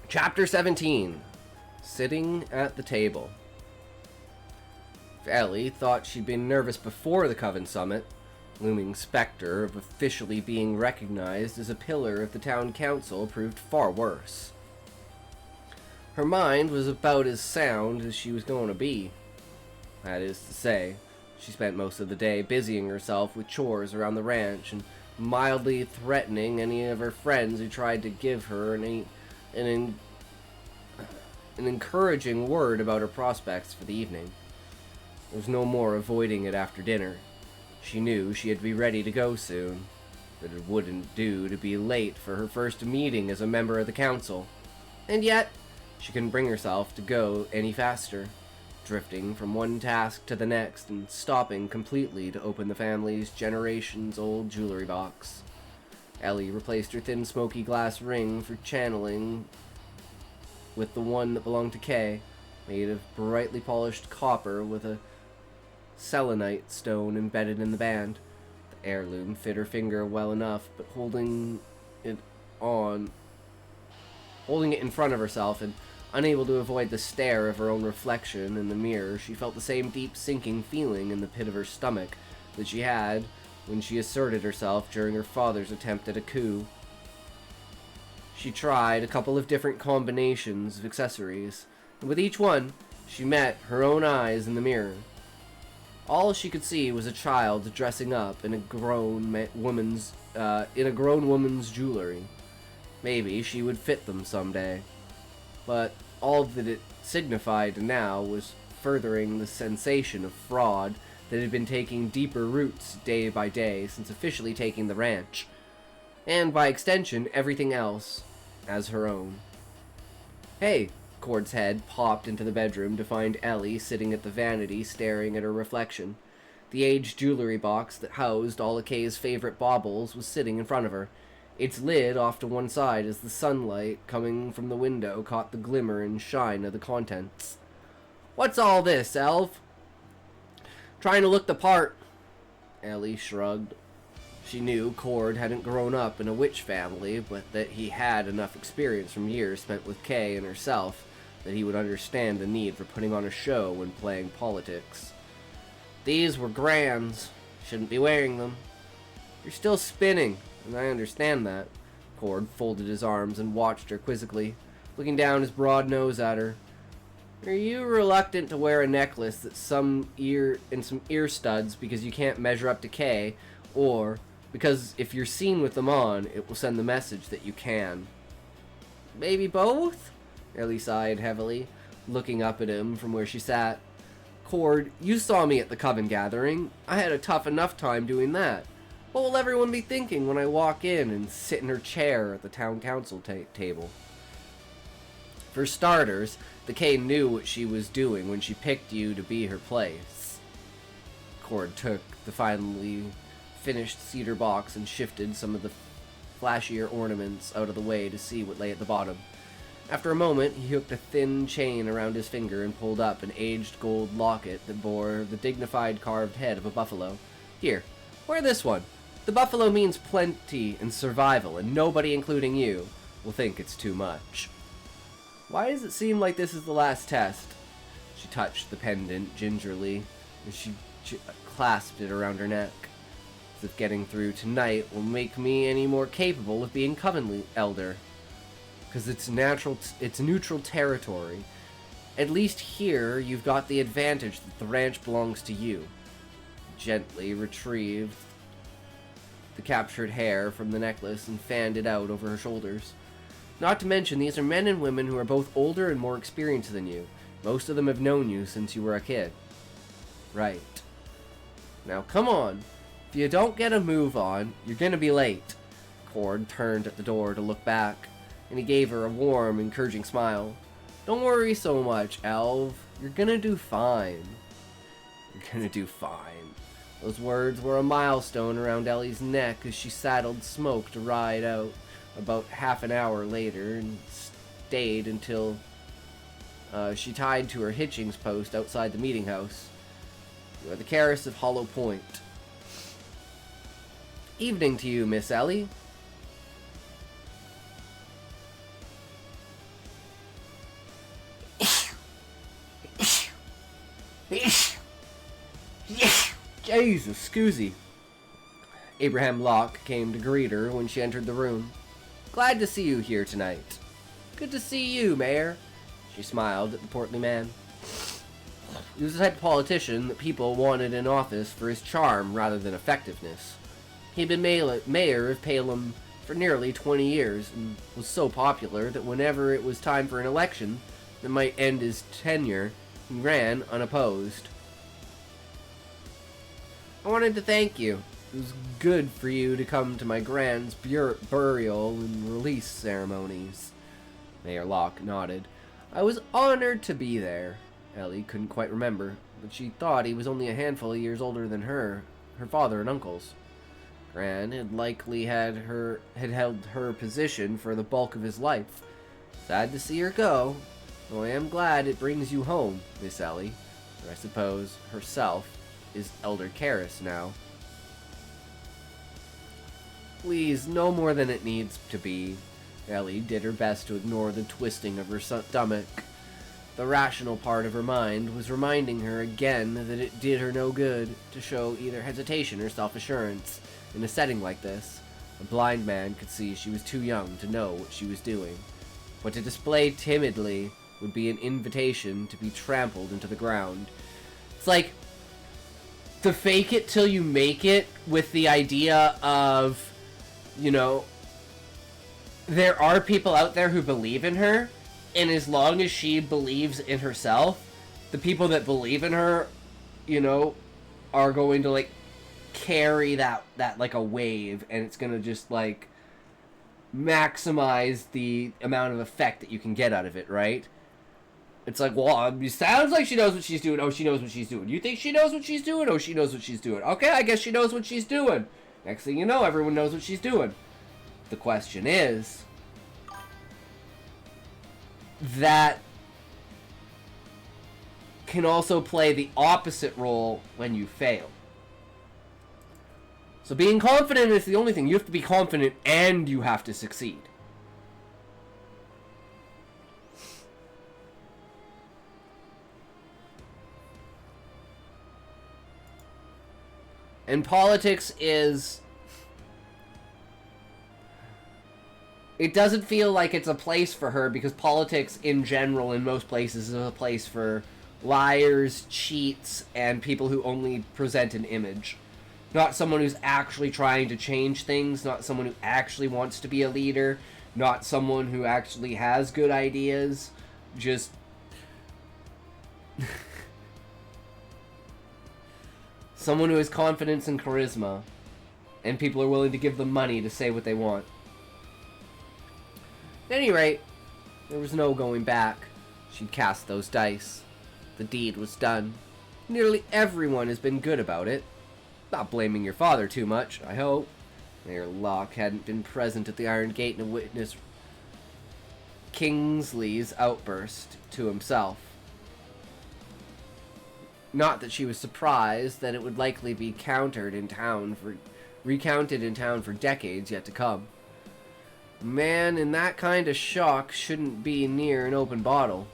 Chapter 17. Sitting at the Table. Ellie thought she'd been nervous before the Coven Summit, looming specter of officially being recognized as a pillar of the town council proved far worse. Her mind was about as sound as she was going to be. That is to say, she spent most of the day busying herself with chores around the ranch and mildly threatening any of her friends who tried to give her an encouraging word about her prospects for the evening. There was no more avoiding it after dinner. She knew she had to be ready to go soon, but it wouldn't do to be late for her first meeting as a member of the council. And yet, she couldn't bring herself to go any faster, drifting from one task to the next and stopping completely to open the family's generations-old jewelry box. Ellie replaced her thin smoky glass ring for channeling with the one that belonged to Kay, made of brightly polished copper with a selenite stone embedded in the band. The heirloom fit her finger well enough, but holding it in front of herself and unable to avoid the stare of her own reflection in the mirror, she felt the same deep sinking feeling in the pit of her stomach that she had when she asserted herself during her father's attempt at a coup. She tried a couple of different combinations of accessories, and with each one, she met her own eyes in the mirror. All she could see was a child dressing up in a grown woman's jewelry. Maybe she would fit them someday. But all that it signified now was furthering the sensation of fraud that had been taking deeper roots day by day since officially taking the ranch, and by extension everything else as her own. Hey! Cord's head popped into the bedroom to find Ellie sitting at the vanity staring at her reflection. The aged jewelry box that housed all of Kay's favorite baubles was sitting in front of her, its lid off to one side as the sunlight coming from the window caught the glimmer and shine of the contents. "What's all this, Elv?" "Trying to look the part," Ellie shrugged. She knew Cord hadn't grown up in a witch family, but that he had enough experience from years spent with Kay and herself that he would understand the need for putting on a show when playing politics. "These were grands. Shouldn't be wearing them." "You're still spinning, and I understand that." Cord folded his arms and watched her quizzically, looking down his broad nose at her. "Are you reluctant to wear a necklace that's some ear studs because you can't measure up to Kay, or because if you're seen with them on, it will send the message that you can?" "Maybe both?" Ellie sighed heavily, looking up at him from where she sat. "Cord, you saw me at the Coven gathering. I had a tough enough time doing that. What will everyone be thinking when I walk in and sit in her chair at the town council table?" For starters, the Kay knew what she was doing when she picked you to be her place. Cord took the finally finished cedar box and shifted some of the flashier ornaments out of the way to see what lay at the bottom. After a moment, he hooked a thin chain around his finger and pulled up an aged gold locket that bore the dignified carved head of a buffalo. "Here, wear this one. The buffalo means plenty and survival, and nobody, including you, will think it's too much." "Why does it seem like this is the last test?" She touched the pendant gingerly as she clasped it around her neck, as if getting through tonight will make me any more capable of being Coven Elder. "'Cause it's neutral territory. At least here, you've got the advantage that the ranch belongs to you." Gently retrieved the captured hair from the necklace and fanned it out over her shoulders. "Not to mention, these are men and women who are both older and more experienced than you. Most of them have known you since you were a kid." "Right. Now come on. If you don't get a move on, you're gonna be late." Cord turned at the door to look back, and he gave her a warm, encouraging smile. "Don't worry so much, Elv. You're gonna do fine." "You're gonna do fine." Those words were a milestone around Ellie's neck as she saddled Smoke to ride out about half an hour later and stayed until she tied to her hitchings post outside the meeting house. "You are the Karis of Hollow Point." "Evening to you, Miss Ellie." Jesus, Scoozy. Abraham Locke came to greet her when she entered the room. Glad to see you here tonight. Good to see you, Mayor. She smiled at the portly man. He was the type of politician that people wanted in office for his charm rather than effectiveness. He had been mayor of Palem for nearly 20 years and was so popular that whenever it was time for an election that might end his tenure, he ran unopposed. I wanted to thank you. It was good for you to come to my grand's burial and release ceremonies. Mayor Locke nodded. I was honored to be there. Ellie couldn't quite remember, but she thought he was only a handful of years older than her father and uncles. Gran had likely had held her position for the bulk of his life. Sad to see her go, though I am glad it brings you home, Miss Ellie. Or I suppose herself is Elder Karis now. Please, no more than it needs to be. Ellie did her best to ignore the twisting of her stomach. The rational part of her mind was reminding her again that it did her no good to show either hesitation or self-assurance. In a setting like this, a blind man could see she was too young to know what she was doing. But to display timidly would be an invitation to be trampled into the ground. It's like to fake it till you make it with the idea of, you know, there are people out there who believe in her, and as long as she believes in herself, the people that believe in her, you know, are going to, like, carry that like a wave, and it's going to just, like, maximize the amount of effect that you can get out of it, right? It's like, well, it sounds like she knows what she's doing. Oh, she knows what she's doing. You think she knows what she's doing? Oh, she knows what she's doing. Okay, I guess she knows what she's doing. Next thing you know, everyone knows what she's doing. The question is, that can also play the opposite role when you fail. So being confident is the only thing. You have to be confident and you have to succeed. And politics is... It doesn't feel like it's a place for her, because politics in general in most places is a place for liars, cheats, and people who only present an image. Not someone who's actually trying to change things, not someone who actually wants to be a leader, not someone who actually has good ideas, just... someone who has confidence and charisma, and people are willing to give them money to say what they want. At any rate, there was no going back. She'd cast those dice. The deed was done. Nearly everyone has been good about it. Not blaming your father too much, I hope. Mayor Locke hadn't been present at the Iron Gate and witnessed Kingsley's outburst to himself. Not that she was surprised that it would likely be recounted in town for decades yet to come. A man in that kind of shock shouldn't be near an open bottle.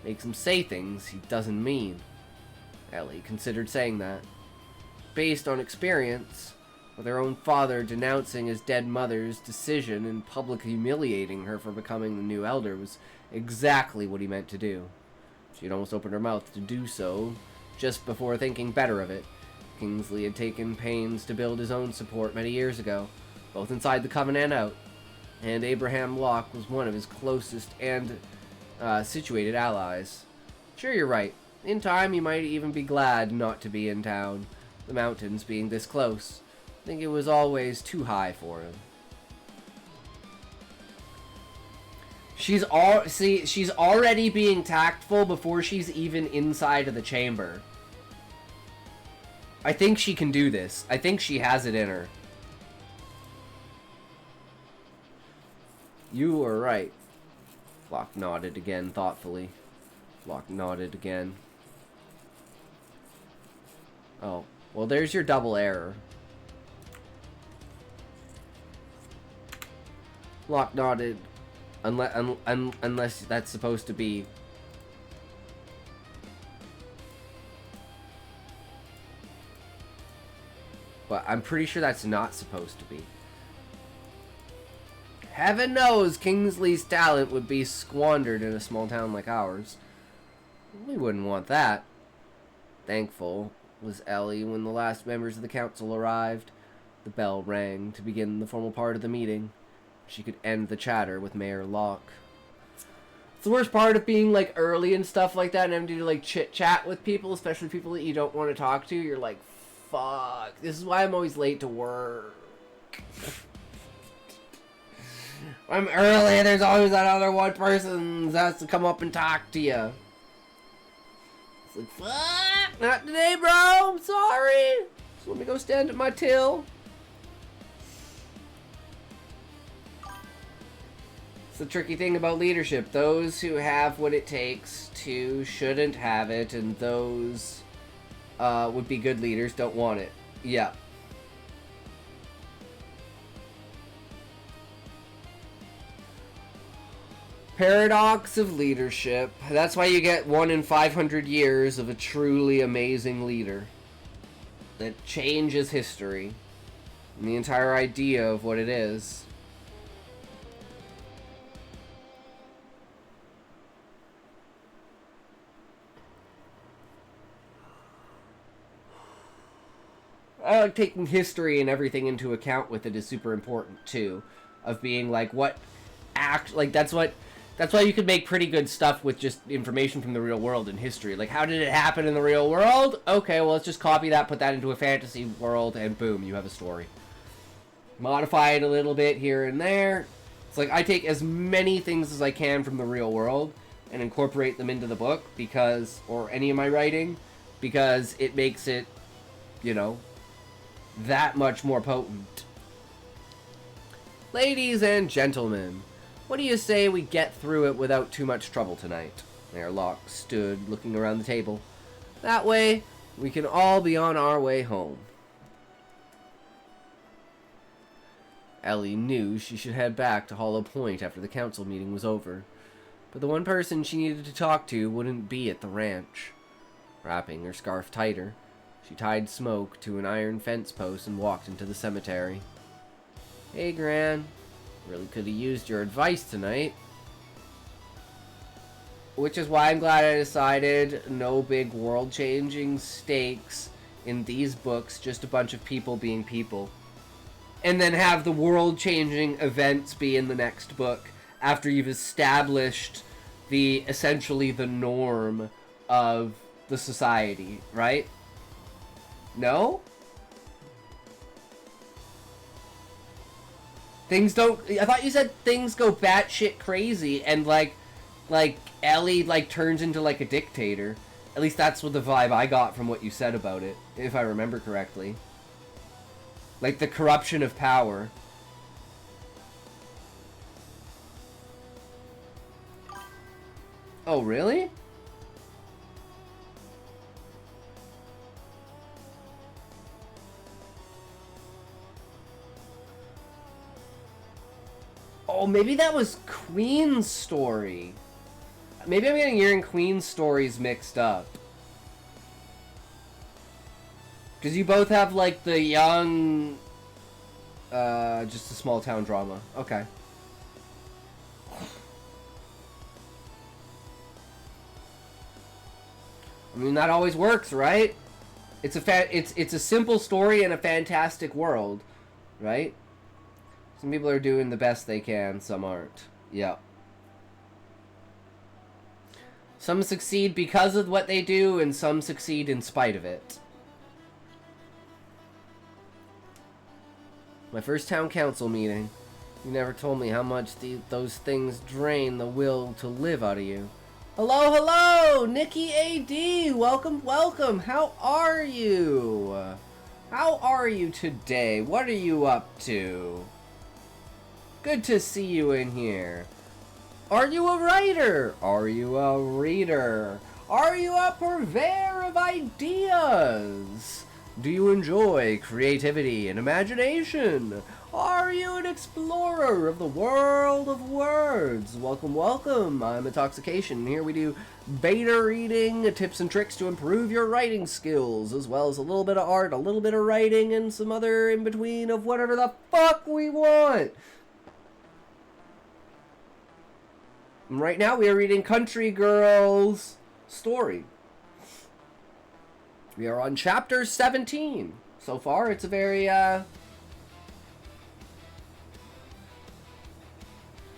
Makes him say things he doesn't mean. Ellie considered saying that. Based on experience, with her own father denouncing his dead mother's decision and publicly humiliating her for becoming the new elder was exactly what he meant to do. She'd almost opened her mouth to do so just before thinking better of it. Kingsley had taken pains to build his own support many years ago, both inside the Covenant and out. And Abraham Locke was one of his closest and situated allies. Sure, you're right. In time, he might even be glad not to be in town, the mountains being this close. I think it was always too high for him. She's already being tactful before she's even inside of the chamber. I think she can do this. I think she has it in her. You were right. Locke nodded again thoughtfully. Locke nodded again. Oh, well, there's your double error. Locke nodded, unless that's supposed to be But I'm pretty sure that's not supposed to be. Heaven knows Kingsley's talent would be squandered in a small town like ours. We wouldn't want that. Thankful was Ellie when the last members of the council arrived. The bell rang to begin the formal part of the meeting. She could end the chatter with Mayor Locke. It's the worst part of being, like, early and stuff like that and having to, like, chit-chat with people, especially people that you don't want to talk to. You're like, fuck. This is why I'm always late to work. I'm early, there's always that other one person that has to come up and talk to you. It's like, fuck, not today, bro, I'm sorry. Just let me go stand at my till. It's the tricky thing about leadership. Those who have what it takes to shouldn't have it, and those would be good leaders don't want it. Yeah. Paradox of leadership. That's why you get 1 in 500 years of a truly amazing leader that changes history and the entire idea of what it is. I like taking history and everything into account with it is super important too. Of being like, what act, like that's why you could make pretty good stuff with just information from the real world and history. Like, how did it happen in the real world? Okay, well, let's just copy that, put that into a fantasy world, and boom, you have a story. Modify it a little bit here and there. It's like, I take as many things as I can from the real world and incorporate them into the book because, or any of my writing, because it makes it, you know, that much more potent. Ladies and gentlemen, what do you say we get through it without too much trouble tonight? Mayor Locke stood looking around the table. That way, we can all be on our way home. Ellie knew she should head back to Hollow Point after the council meeting was over. But the one person she needed to talk to wouldn't be at the ranch. Wrapping her scarf tighter, she tied Smoke to an iron fence post and walked into the cemetery. Hey, Gran. Really could have used your advice tonight. Which is why I'm glad I decided no big world-changing stakes in these books, just a bunch of people being people. And then have the world-changing events be in the next book after you've established the, essentially the norm of the society, right? No? Things don't... I thought you said things go batshit crazy and, like Ellie, like, turns into, like, a dictator. At least that's what the vibe I got from what you said about it, if I remember correctly. Like, the corruption of power. Oh, really? Oh, maybe that was Queen's story. Maybe I'm getting your and Queen's stories mixed up. Because you both have, like, the young... just a small town drama. Okay. I mean, that always works, right? It's a simple story in a fantastic world, right? Some people are doing the best they can, some aren't. Yeah. Some succeed because of what they do, and some succeed in spite of it. My first town council meeting. You never told me how much those things drain the will to live out of you. Hello, hello! Nikki AD! Welcome, welcome! How are you? How are you today? What are you up to? Good to see you in here. Are you a writer? Are you a reader? Are you a purveyor of ideas? Do you enjoy creativity and imagination? Are you an explorer of the world of words? Welcome, welcome. I'm Intoxication. Here we do beta reading, tips and tricks to improve your writing skills, as well as a little bit of art, a little bit of writing, and some other in between of whatever the fuck we want. And right now we are reading CountryGirl's story. We are on chapter 17. So far, it's a very,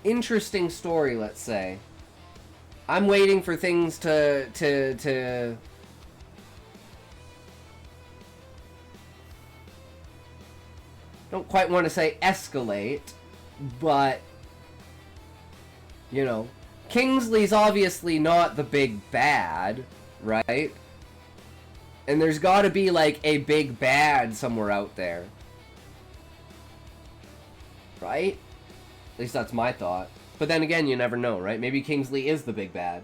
interesting story, let's say. I'm waiting for things to don't quite want to say escalate, but, you know, Kingsley's obviously not the big bad, right? And there's got to be, like, a big bad somewhere out there. Right? At least that's my thought. But then again, you never know, right? Maybe Kingsley is the big bad.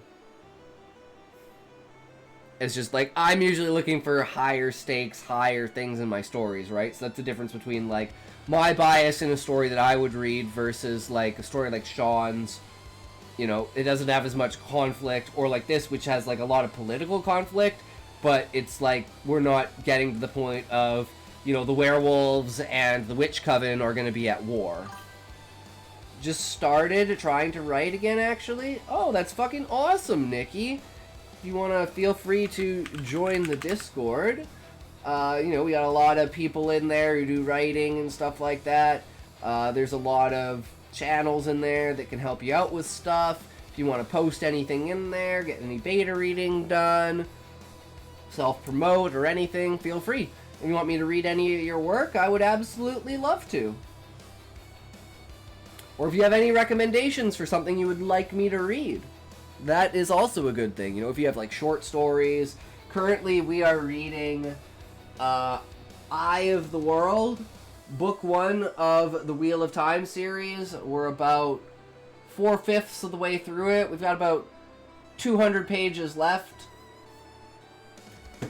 It's just, like, I'm usually looking for higher stakes, higher things in my stories, right? So that's the difference between, like, my bias in a story that I would read versus, like, a story like Sean's. You know, it doesn't have as much conflict, or like this, which has, like, a lot of political conflict, but it's like we're not getting to the point of, you know, the werewolves and the witch coven are going to be at war. Just started trying to write again, actually. Oh, that's fucking awesome, Nikki. If you want to, feel free to join the Discord. You know, we got a lot of people in there who do writing and stuff like that. There's a lot of channels in there that can help you out with stuff. If you want to post anything in there, get any beta reading done, self-promote or anything, feel free. If you want me to read any of your work, I would absolutely love to. Or if you have any recommendations for something you would like me to read, that is also a good thing. You know, if you have, like, short stories. Currently we are reading Eye of the World, book 1 of the Wheel of Time series. We're about 4/5 of the way through it. We've got about 200 pages left.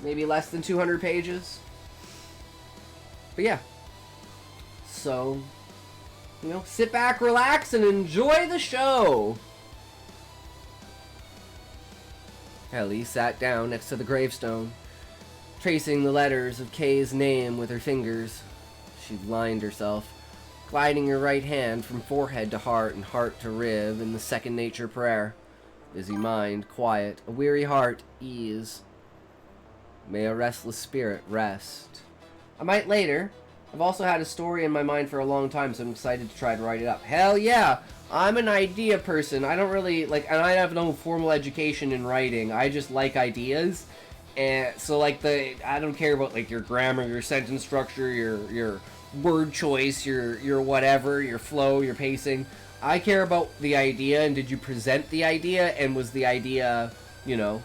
Maybe less than 200 pages. But yeah. So, you know, sit back, relax, and enjoy the show. Ellie sat down next to the gravestone, tracing the letters of Kay's name with her fingers. She lined herself, gliding her right hand from forehead to heart and heart to rib in the second nature prayer. Busy mind, quiet, a weary heart, ease. May a restless spirit rest. I might later. I've also had a story in my mind for a long time, so I'm excited to try to write it up. Hell yeah! I'm an idea person. I don't really, like, and I have no formal education in writing. I just like ideas. And so, like, I don't care about, like, your grammar, your sentence structure, your word choice, your whatever, your flow, your pacing. I care about the idea, and did you present the idea, and was the idea, you know,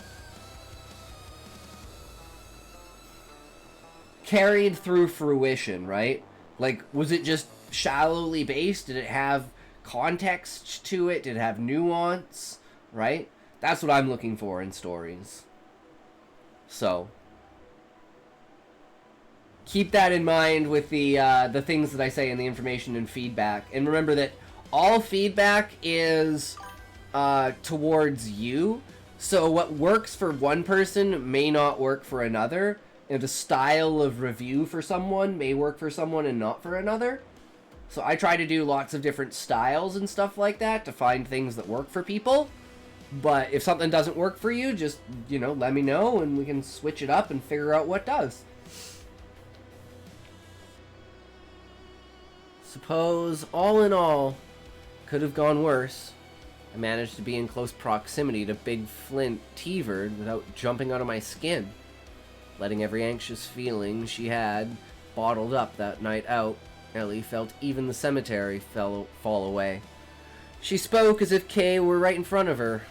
carried through fruition, right? Like, was it just shallowly based? Did it have context to it? Did it have nuance, right? That's what I'm looking for in stories. So, keep that in mind with the things that I say in the information and feedback. And remember that all feedback is towards you. So what works for one person may not work for another. And the style of review for someone may work for someone and not for another. So I try to do lots of different styles and stuff like that to find things that work for people. But if something doesn't work for you, just, you know, let me know and we can switch it up and figure out what does. Suppose, all in all, could have gone worse. I managed to be in close proximity to Big Flint T-Verd without jumping out of my skin. Letting every anxious feeling she had bottled up that night out, Ellie felt even the cemetery fall away. She spoke as if Kay were right in front of her,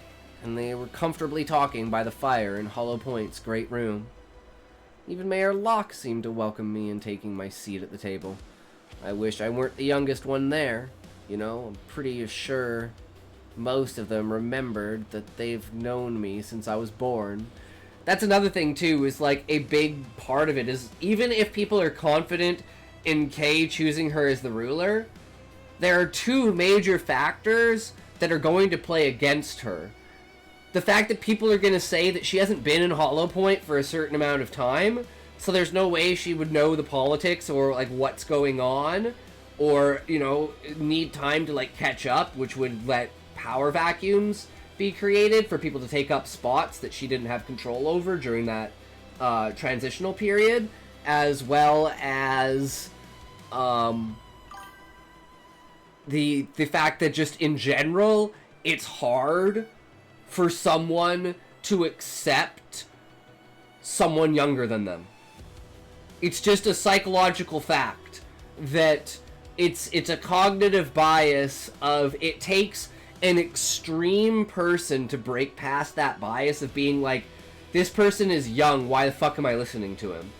and they were comfortably talking by the fire in Hollow Point's great room. Even Mayor Locke seemed to welcome me in taking my seat at the table. I wish I weren't the youngest one there. You know, I'm pretty sure most of them remembered that they've known me since I was born. That's another thing, too, is, like, a big part of it is, even if people are confident in Kay choosing her as the ruler, there are two major factors that are going to play against her. The fact that people are going to say that she hasn't been in Hollow Point for a certain amount of time, so there's no way she would know the politics or, like, what's going on, or, you know, need time to, like, catch up, which would let power vacuums be created for people to take up spots that she didn't have control over during that transitional period, as well as the fact that just in general it's hard for someone to accept someone younger than them. It's just a psychological fact that it's a cognitive bias of it takes an extreme person to break past that bias of being like, this person is young, why the fuck am I listening to him?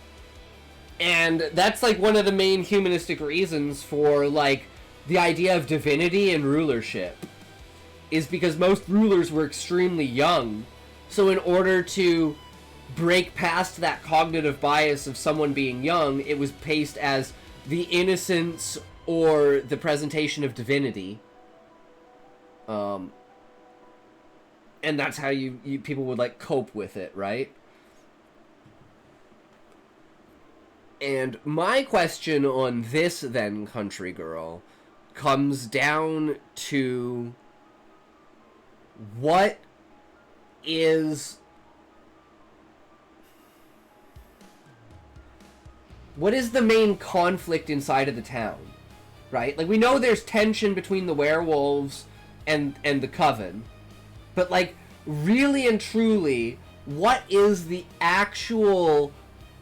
And that's like one of the main humanistic reasons for like the idea of divinity and rulership, is because most rulers were extremely young. So in order to break past that cognitive bias of someone being young, it was paced as the innocence or the presentation of divinity. And that's how you people would like cope with it, right? And my question on this then, CountryGirl, comes down to what is the main conflict inside of the town, right? Like, we know there's tension between the werewolves and the coven, but like, really and truly, what is the actual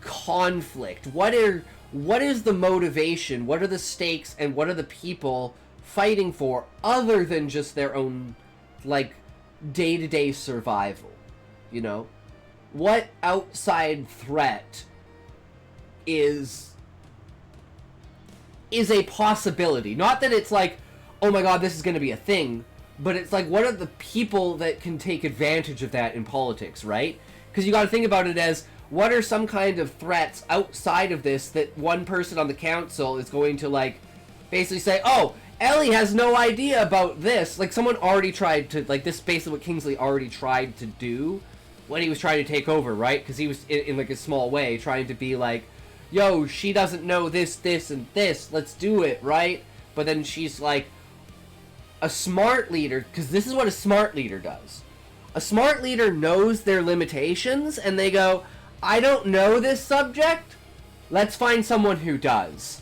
conflict? What is the motivation? What are the stakes? And what are the people fighting for, other than just their own like day-to-day survival? You know, what outside threat is a possibility? Not that it's like, oh my god, this is going to be a thing, but it's like, what are the people that can take advantage of that in politics, right? Because you got to think about it as, what are some kind of threats outside of this that one person on the council is going to, like, basically say, oh, Ellie has no idea about this. Like, someone already tried to, like, this is basically what Kingsley already tried to do when he was trying to take over, right? Because he was, in, like, a small way, trying to be like, yo, she doesn't know this, this, and this. Let's do it, right? But then she's like, a smart leader, because this is what a smart leader does. A smart leader knows their limitations, and they go, I don't know this subject, let's find someone who does.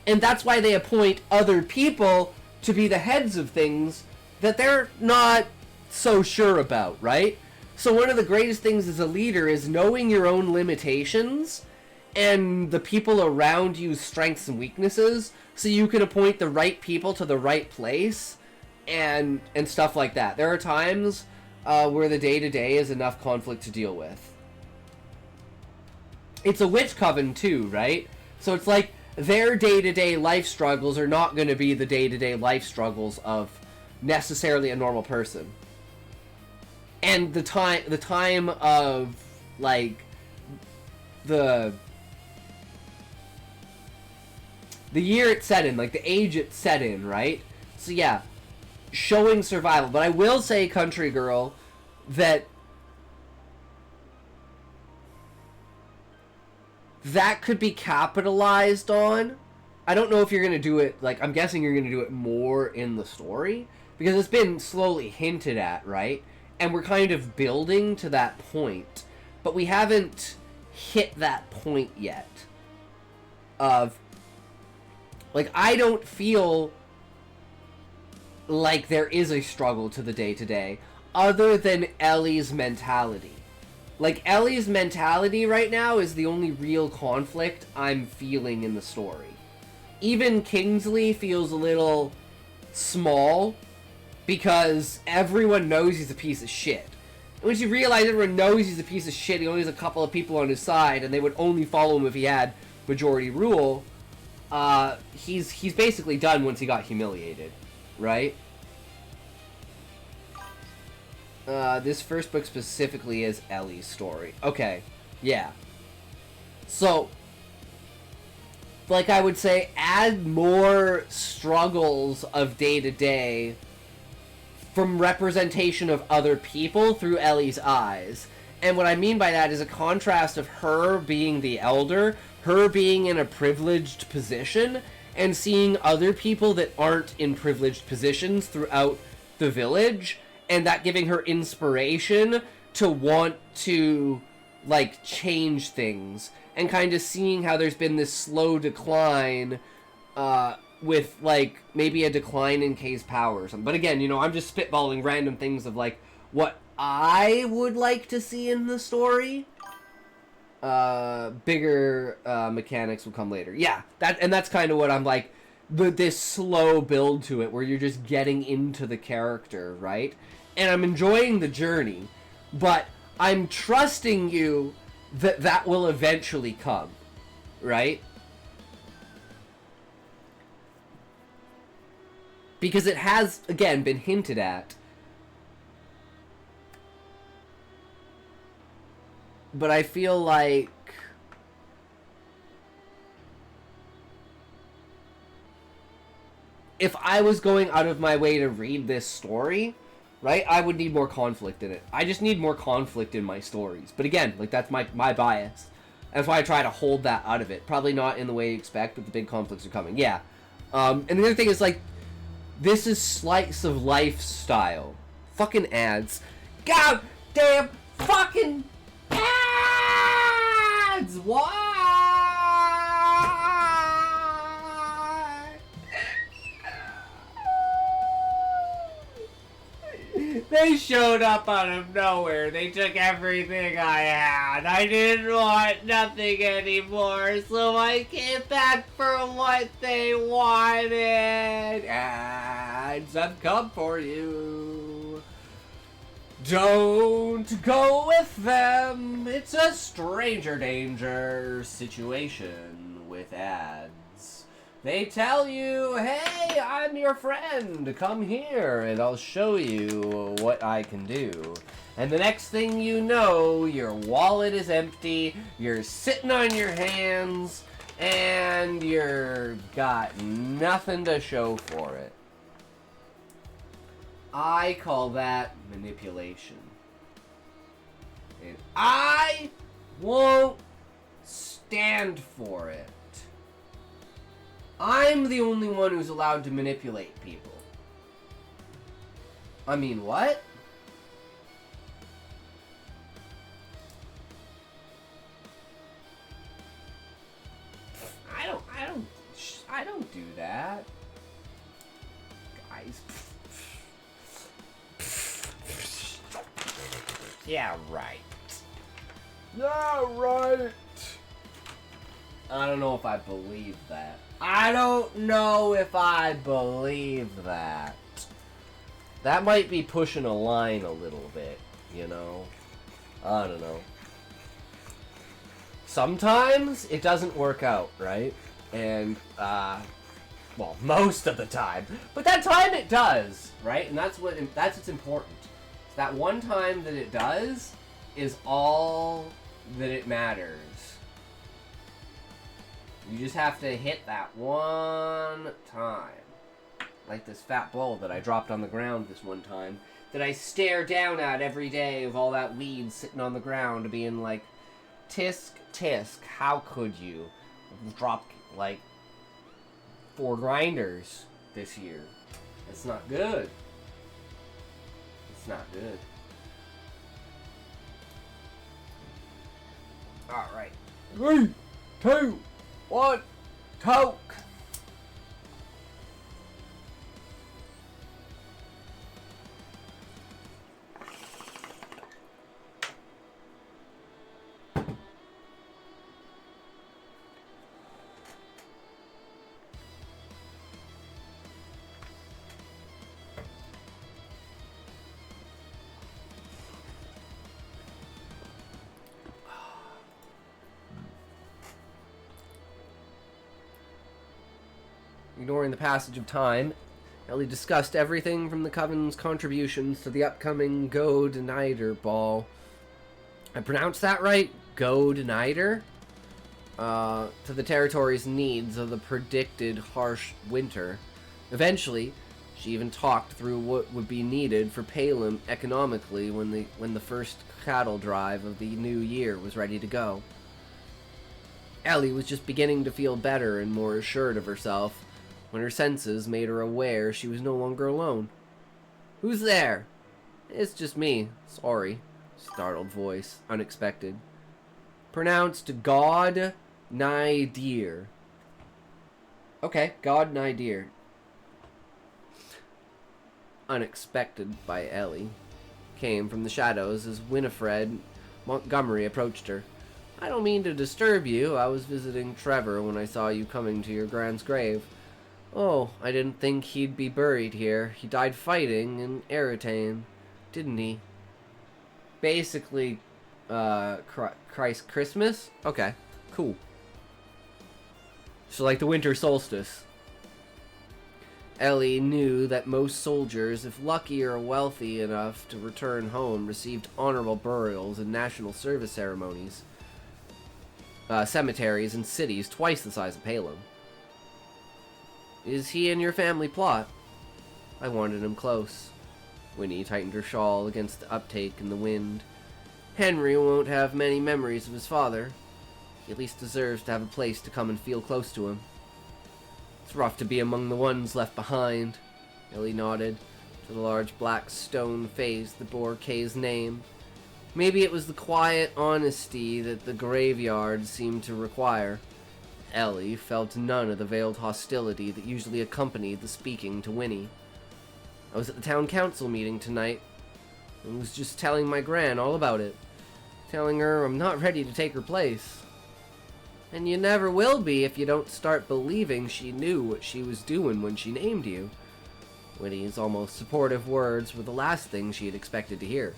And that's why they appoint other people to be the heads of things that they're not so sure about, right? So one of the greatest things as a leader is knowing your own limitations and the people around you's strengths and weaknesses, so you can appoint the right people to the right place and stuff like that. There are times where the day-to-day is enough conflict to deal with. It's a witch coven too, right? So it's like their day-to-day life struggles are not going to be the day-to-day life struggles of necessarily a normal person. And the time of like the year it's set in, like the age it's set in, right? So yeah, showing survival. But I will say, CountryGirl, that could be capitalized on. I don't know if you're going to do it, like, I'm guessing you're going to do it more in the story, because it's been slowly hinted at, right? And we're kind of building to that point, but we haven't hit that point yet of, like, I don't feel like there is a struggle to the day-to-day other than Ellie's mentality. Like, Ellie's mentality right now is the only real conflict I'm feeling in the story. Even Kingsley feels a little small because everyone knows he's a piece of shit. And once you realize everyone knows he's a piece of shit, he only has a couple of people on his side, and they would only follow him if he had majority rule, he's basically done once he got humiliated, right? This first book specifically is Ellie's story. Okay, yeah. So, like I would say, add more struggles of day to day from representation of other people through Ellie's eyes. And what I mean by that is a contrast of her being the elder, her being in a privileged position, and seeing other people that aren't in privileged positions throughout the village, and that giving her inspiration to want to, like, change things, and kind of seeing how there's been this slow decline, with, like, maybe a decline in Kay's power or something. But again, you know, I'm just spitballing random things of, like, what I would like to see in the story. Bigger mechanics will come later. Yeah, that's kind of what I'm like, this slow build to it, where you're just getting into the character, right? And I'm enjoying the journey, but I'm trusting you that that will eventually come, right? Because it has, again, been hinted at. But I feel like if I was going out of my way to read this story, right, I would need more conflict in it. I just need more conflict in my stories. But again, like, that's my bias. That's why I try to hold that out of it. Probably not in the way you expect, but the big conflicts are coming. Yeah. And the other thing is, like, this is slice of life style. Fucking ads. God damn fucking ads! Why? They showed up out of nowhere. They took everything I had. I didn't want nothing anymore, so I came back for what they wanted. Ads have come for you. Don't go with them. It's a stranger danger situation with ads. They tell you, hey, I'm your friend. Come here and I'll show you what I can do. And the next thing you know, your wallet is empty, you're sitting on your hands, and you're got nothing to show for it. I call that manipulation. And I won't stand for it. I'm the only one who's allowed to manipulate people. I mean, what? I don't do that. Guys. Yeah, right. Yeah, right. I don't know if I believe that. I don't know if I believe that. That might be pushing a line a little bit, you know? I don't know. Sometimes it doesn't work out, right? And, well, most of the time. But that time it does, right? And that's what's important. That one time that it does is all that it matters. You just have to hit that one time. Like this fat bowl that I dropped on the ground this one time, that I stare down at every day of all that weed sitting on the ground, being like, tisk, tisk, how could you drop, like, 4 grinders this year? It's not good. It's not good. Alright. 3, 2, 1, Coke! Ignoring the passage of time, Ellie discussed everything from the Coven's contributions to the upcoming God-Nider ball. I pronounced that right? God-Nider? to the territory's needs of the predicted harsh winter. Eventually, she even talked through what would be needed for Palem economically when the first cattle drive of the new year was ready to go. Ellie was just beginning to feel better and more assured of herself when her senses made her aware she was no longer alone. "Who's there?" "It's just me. Sorry." Startled voice. Unexpected. Pronounced God Nydir. Okay, God Nydir. Unexpected by Ellie came from the shadows as Winifred Montgomery approached her. "I don't mean to disturb you. I was visiting Trevor when I saw you coming to your grand's grave." "Oh, I didn't think he'd be buried here. He died fighting in Eritane, didn't he?" Basically, Christ Christmas? Okay, cool. So like the winter solstice. Ellie knew that most soldiers, if lucky or wealthy enough to return home, received honorable burials and national service ceremonies. Cemeteries in cities twice the size of Palem. "Is he in your family plot?" "I wanted him close." Winnie tightened her shawl against the uptake in the wind. "Henry won't have many memories of his father. He at least deserves to have a place to come and feel close to him." "It's rough to be among the ones left behind." Ellie nodded to the large black stone face that bore Kay's name. Maybe it was the quiet honesty that the graveyard seemed to require. Ellie felt none of the veiled hostility that usually accompanied the speaking to Winnie. "I was at the town council meeting tonight and was just telling my gran all about it. Telling her I'm not ready to take her place." "And you never will be if you don't start believing she knew what she was doing when she named you." Winnie's almost supportive words were the last thing she had expected to hear.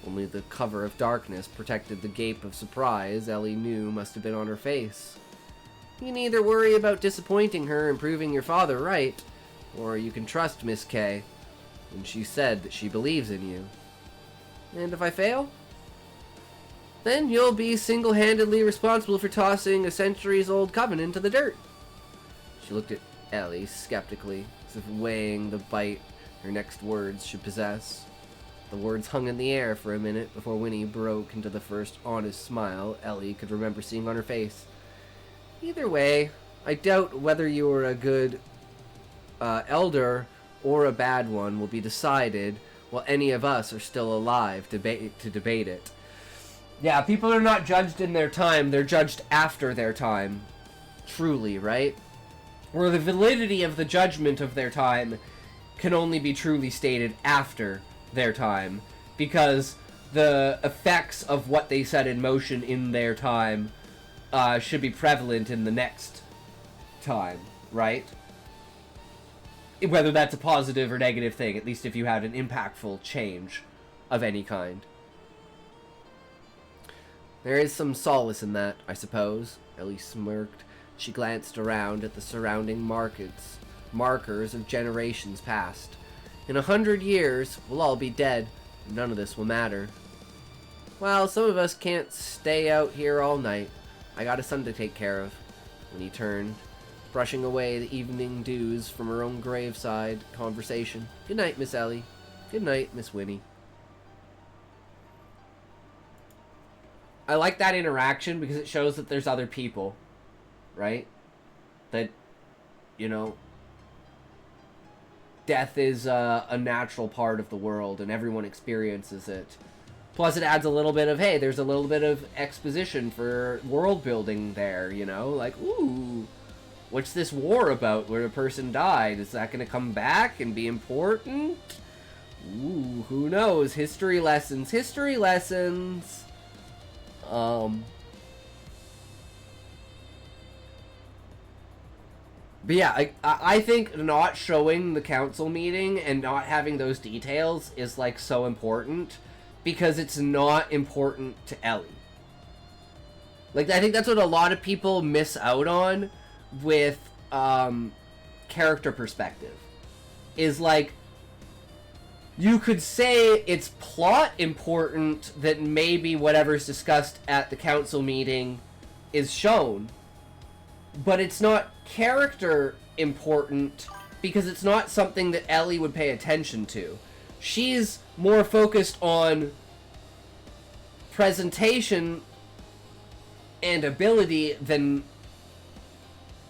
Only the cover of darkness protected the gape of surprise Ellie knew must have been on her face. "You can either worry about disappointing her and proving your father right, or you can trust Miss Kay when she said that she believes in you." "And if I fail?" "Then you'll be single-handedly responsible for tossing a centuries-old coven into the dirt." She looked at Ellie skeptically, as if weighing the bite her next words should possess. The words hung in the air for a minute before Winnie broke into the first honest smile Ellie could remember seeing on her face. "Either way, I doubt whether you are a good elder or a bad one will be decided while any of us are still alive to debate it." Yeah, people are not judged in their time, they're judged after their time. Truly, right? Or the validity of the judgment of their time can only be truly stated after their time, because the effects of what they set in motion in their time should be prevalent in the next time, right? Whether that's a positive or negative thing, at least if you had an impactful change of any kind. "There is some solace in that, I suppose," Ellie smirked. She glanced around at the surrounding markers of generations past. "In 100 years, we'll all be dead, and none of this will matter. Well, some of us can't stay out here all night. I got a son to take care of." When he turned, brushing away the evening dews from her own graveside conversation. "Good night, Miss Ellie. Good night, Miss Winnie." I like that interaction because it shows that there's other people, right? That, you know, death is a natural part of the world and everyone experiences it. Plus it adds a little bit of, hey, there's a little bit of exposition for world building there, you know? Like, ooh, what's this war about where a person died? Is that going to come back and be important? Ooh, who knows? History lessons, history lessons. But yeah, I think not showing the council meeting and not having those details is like so important because it's not important to Ellie. Like, I think that's what a lot of people miss out on with character perspective. Is like, you could say it's plot important that maybe whatever's discussed at the council meeting is shown, but it's not character important because it's not something that Ellie would pay attention to. She's more focused on presentation and ability than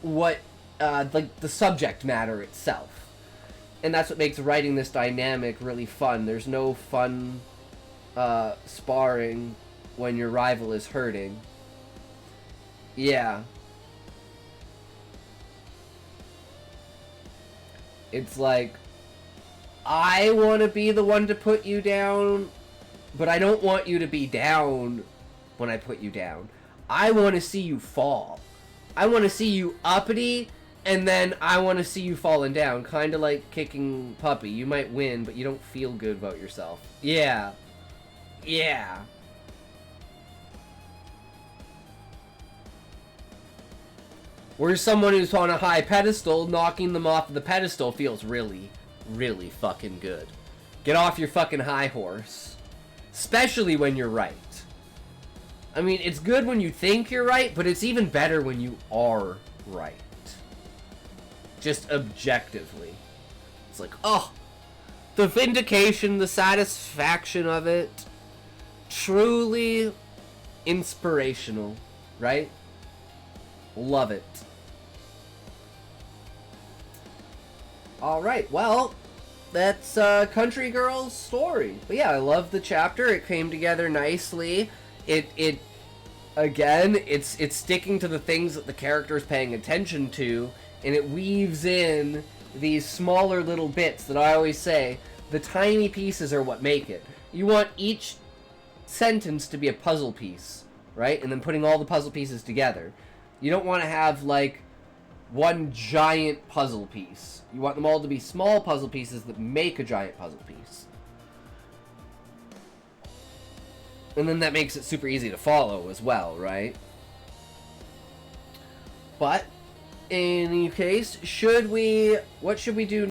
what like the subject matter itself. And that's what makes writing this dynamic really fun. There's no fun sparring when your rival is hurting. Yeah. It's like, I want to be the one to put you down, but I don't want you to be down when I put you down. I want to see you fall. I want to see you uppity, and then I want to see you falling down. Kind of like kicking puppy. You might win, but you don't feel good about yourself. Yeah. Yeah. Whereas someone who's on a high pedestal, knocking them off of the pedestal feels really, really fucking good. Get off your fucking high horse. Especially when you're right. I mean, it's good when you think you're right, but it's even better when you are right. Just objectively. It's like, oh, the vindication, the satisfaction of it. Truly inspirational, right? Love it. Alright, well, that's CountryGirl's story. But yeah, I love the chapter. It came together nicely. It again, it's sticking to the things that the character is paying attention to, and it weaves in these smaller little bits that I always say, the tiny pieces are what make it. You want each sentence to be a puzzle piece, right? And then putting all the puzzle pieces together. You don't want to have, like, one giant puzzle piece. You want them all to be small puzzle pieces that make a giant puzzle piece. And then that makes it super easy to follow as well, right? But, in any case, what should we do